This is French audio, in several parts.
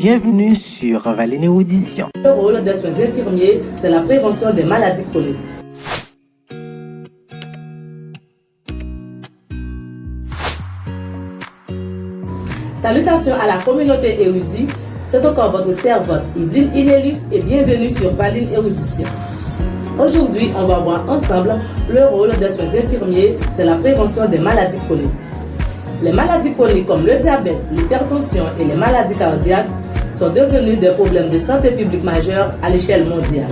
Bienvenue sur Valine Audition. Le rôle des soins infirmiers dans la prévention des maladies chroniques. Salutations à la communauté érudite, c'est encore votre servante Yveline Inelius et bienvenue sur Valine Érudition. Aujourd'hui, on va voir ensemble le rôle des soins infirmiers dans la prévention des maladies chroniques. Les maladies chroniques comme le diabète, l'hypertension et les maladies cardiaques sont devenues des problèmes de santé publique majeurs à l'échelle mondiale.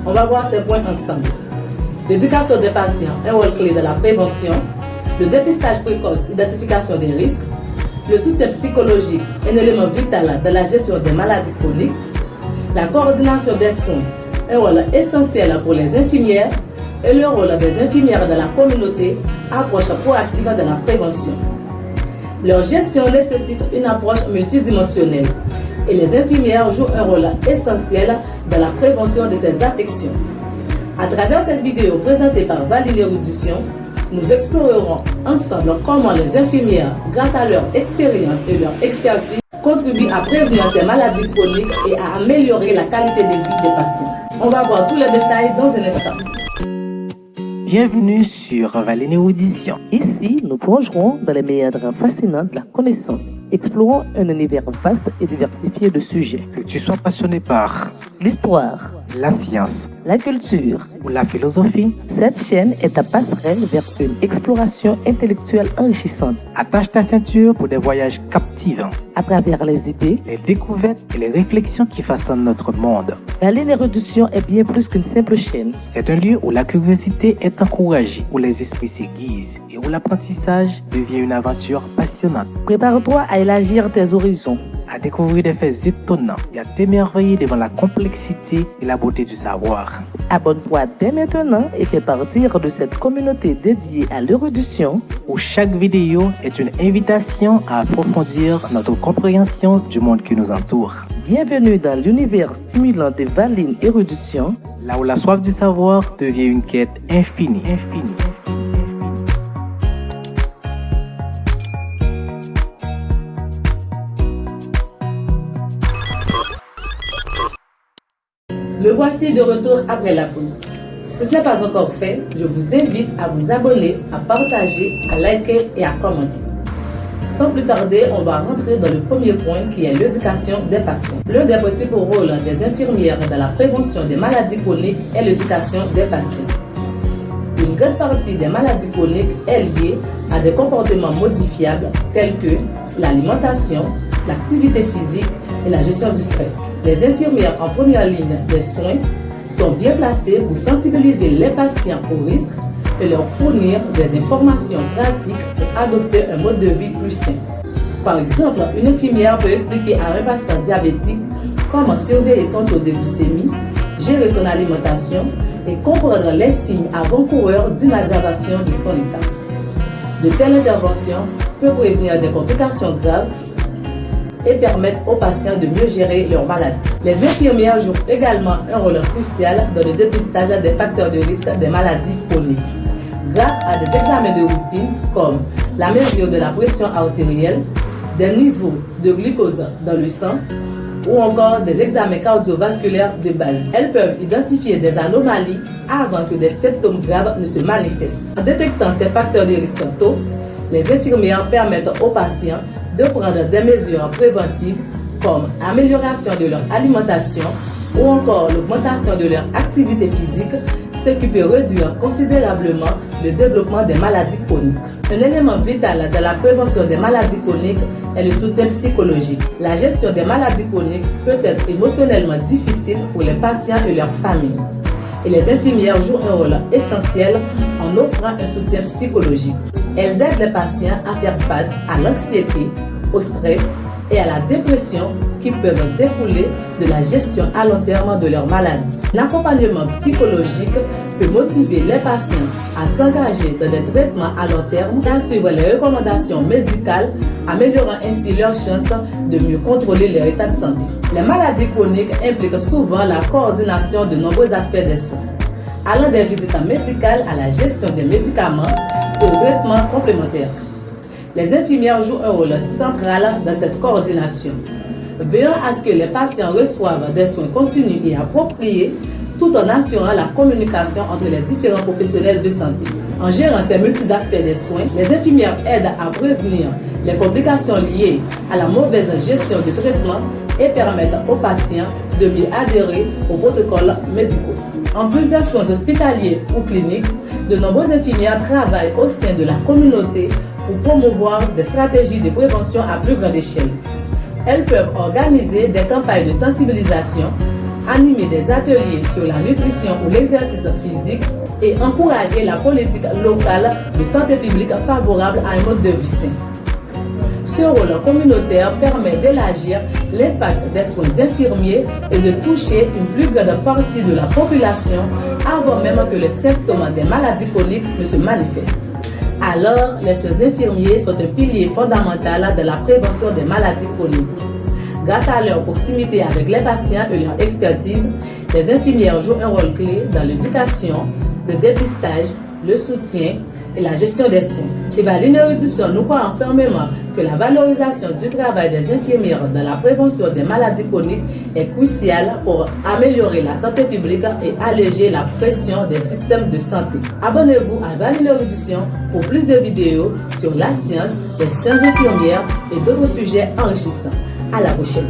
On va voir ces points ensemble. L'éducation des patients, un rôle clé dans la prévention, le dépistage précoce, l'identification des risques, le soutien psychologique, un élément vital dans la gestion des maladies chroniques, la coordination des soins, un rôle essentiel pour les infirmières et le rôle des infirmières dans la communauté, approche proactive de la prévention. Leur gestion nécessite une approche multidimensionnelle et les infirmières jouent un rôle essentiel dans la prévention de ces affections. À travers cette vidéo présentée par Valine Érudition, nous explorerons ensemble comment les infirmières, grâce à leur expérience et leur expertise, contribuent à prévenir ces maladies chroniques et à améliorer la qualité de vie des patients. On va voir tous les détails dans un instant. Bienvenue sur Valine Audition. Ici, nous plongerons dans les méandres fascinants de la connaissance, explorons un univers vaste et diversifié de sujets. Que tu sois passionné par L'histoire, la science la culture, ou la philosophie, cette chaîne est ta passerelle vers une exploration intellectuelle enrichissante. attache ta ceinture pour des voyages captivants, À travers les idées, les découvertes et les réflexions qui façonnent notre monde. Valine Érudition est bien plus qu'une simple chaîne. C'est un lieu où la curiosité est encouragée, où les esprits s'aiguisent et où l'apprentissage devient une aventure passionnante. Prépare-toi à élargir tes horizons. À découvrir des faits étonnants et à t'émerveiller devant la complexité et la beauté du savoir. Abonne-toi dès maintenant et fais partir de cette communauté dédiée à l'érudition. Où chaque vidéo est une invitation à approfondir notre compréhension du monde qui nous entoure. Bienvenue dans l'univers stimulant de Valine Érudition. Là où la soif du savoir devient une quête infinie. Me voici de retour après la pause. Si ce n'est pas encore fait, je vous invite à vous abonner, à partager, à liker et à commenter. Sans plus tarder, on va rentrer dans le premier point qui est l'éducation des patients. L'un des principaux rôles des infirmières dans la prévention des maladies chroniques est l'éducation des patients. Une grande partie des maladies chroniques est liée à des comportements modifiables tels que l'alimentation, l'activité physique et la gestion du stress. Les infirmières en première ligne des soins sont bien placées pour sensibiliser les patients aux risques et leur fournir des informations pratiques pour adopter un mode de vie plus sain. Par exemple, une infirmière peut expliquer à un patient diabétique comment surveiller son taux de glycémie, gérer son alimentation et comprendre les signes avant-coureurs d'une aggravation de son état. De telles interventions peuvent prévenir des complications graves et permettre aux patients de mieux gérer leur maladie. Les infirmières jouent également un rôle crucial dans le dépistage des facteurs de risque des maladies chroniques. Grâce à des examens de routine comme la mesure de la pression artérielle, des niveaux de glucose dans le sang ou encore des examens cardiovasculaires de base. Elles peuvent identifier des anomalies avant que des symptômes graves ne se manifestent. En détectant ces facteurs de risque tôt, les infirmières permettent aux patients de prendre des mesures préventives comme amélioration de leur alimentation ou encore l'augmentation de leur activité physique, ce qui peut réduire considérablement le développement des maladies chroniques. Un élément vital dans la prévention des maladies chroniques est le soutien psychologique. La gestion des maladies chroniques peut être émotionnellement difficile pour les patients et leurs familles. Et les infirmières jouent un rôle essentiel en offrant un soutien psychologique. Elles aident les patients à faire face à l'anxiété, au stress et à la dépression qui peuvent découler de la gestion à long terme de leur maladie. L'accompagnement psychologique peut motiver les patients à s'engager dans des traitements à long terme et à suivre les recommandations médicales, améliorant ainsi leurs chances de mieux contrôler leur état de santé. Les maladies chroniques impliquent souvent la coordination de nombreux aspects des soins, allant des visites médicales à la gestion des médicaments et aux traitements complémentaires. Les infirmières jouent un rôle central dans cette coordination. veillant à ce que les patients reçoivent des soins continus et appropriés, tout en assurant la communication entre les différents professionnels de santé. En gérant ces multiples aspects des soins, les infirmières aident à prévenir les complications liées à la mauvaise gestion du traitement et permettent aux patients de mieux adhérer aux protocoles médicaux. En plus des soins hospitaliers ou cliniques, de nombreuses infirmières travaillent au sein de la communauté pour promouvoir des stratégies de prévention à plus grande échelle. Elles peuvent organiser des campagnes de sensibilisation, animer des ateliers sur la nutrition ou l'exercice physique et encourager la politique locale de santé publique favorable à un mode de vie sain. Ce rôle communautaire permet d'élargir l'impact des soins infirmiers et de toucher une plus grande partie de la population avant même que les symptômes des maladies chroniques ne se manifestent. Alors, les soins infirmiers sont un pilier fondamental de la prévention des maladies chroniques. Grâce à leur proximité avec les patients et leur expertise, les infirmières jouent un rôle clé dans l'éducation, le dépistage, le soutien et la gestion des soins. Chez Valine Réduction, nous croyons fermement que la valorisation du travail des infirmières dans la prévention des maladies chroniques est cruciale pour améliorer la santé publique et alléger la pression des systèmes de santé. Abonnez-vous à Valine Réduction pour plus de vidéos sur la science, les sciences infirmières et d'autres sujets enrichissants. À la prochaine.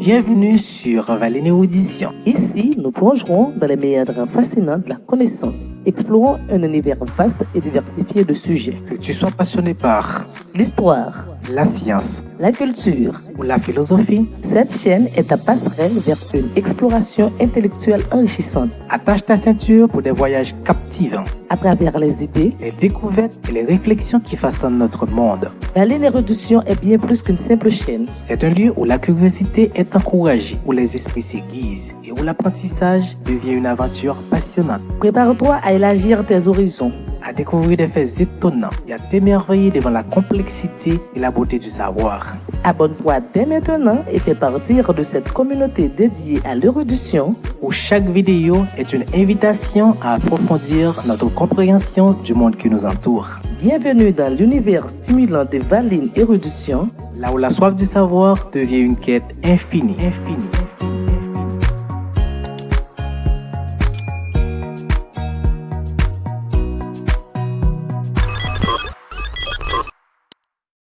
Bienvenue sur Valine Audition. Ici, nous plongerons dans les méandres fascinants de la connaissance, explorant un univers vaste et diversifié de sujets. Que tu sois passionné par L'histoire, la science la culture, ou la philosophie, cette chaîne est ta passerelle vers une exploration intellectuelle enrichissante. attache ta ceinture pour des voyages captivants, À travers les idées, les découvertes et les réflexions qui façonnent notre monde. Valine Réduction est bien plus qu'une simple chaîne. C'est un lieu où la curiosité est encouragée, où les esprits s'aiguisent et où l'apprentissage devient une aventure passionnante. Prépare-toi à élargir tes horizons. À découvrir des faits étonnants et à t'émerveiller devant la complexité et la beauté du savoir. Abonne-toi dès maintenant et fais partir de cette communauté dédiée à l'érudition Où chaque vidéo est une invitation à approfondir notre compréhension du monde qui nous entoure. Bienvenue dans l'univers stimulant de Valine Érudition. Là où la soif du savoir devient une quête infinie.